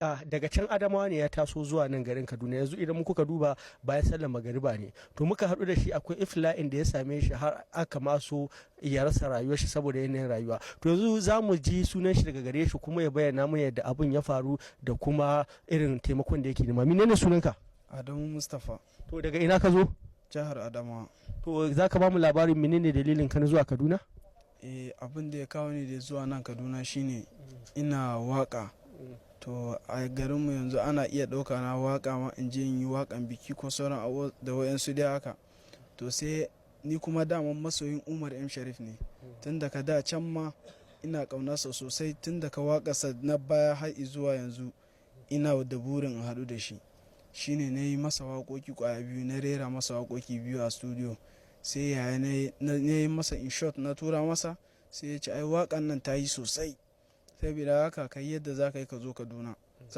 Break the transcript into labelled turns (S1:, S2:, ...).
S1: daga can Adamawa ne ya taso zuwa nan garin Kaduna. Yanzu idan muka duba bayan sallar magariba ne, to muka haɗu da shi, akwai ifla'in da ya same shi har aka maso ya rasa rayuwar shi saboda yanayin rayuwa. To yanzu za mu ji sunan shi daga gare shi kuma ya bayyana mu yadda abin ya faru da kuma irin taimakon da yake nema. Menene sunanka?
S2: Adamu Mustapha.
S1: To daga ina ka zo?
S2: Jihar Adamawa.
S1: To za ka ba mu labarin menene dalilin ka na zuwa Kaduna?
S2: Abin da ya kawo ni da zuwa nan Kaduna shine ina waka. To a garinmu yanzu ana iya ɗauka na waka ma in je in yi wakan biki ko sauran abu da wayansu dai haka. To sai ni kuma daman masoyin Umar M Sharif ne. Tun daga da can ma ina ƙaunarsa sosai, tun daga waƙarsa na baya har zuwa yanzu ina da burin in haɗu da shi. Shine na yi masa waƙoƙi ƙwaya biyu, na rera masa waƙoƙi biyu a studio. Sai yaya na yi masa in short na tura masa, sai ya ce ai waƙan nan ta yi sosai, saboda haka kai yadda za ka yi ka zo Kaduna.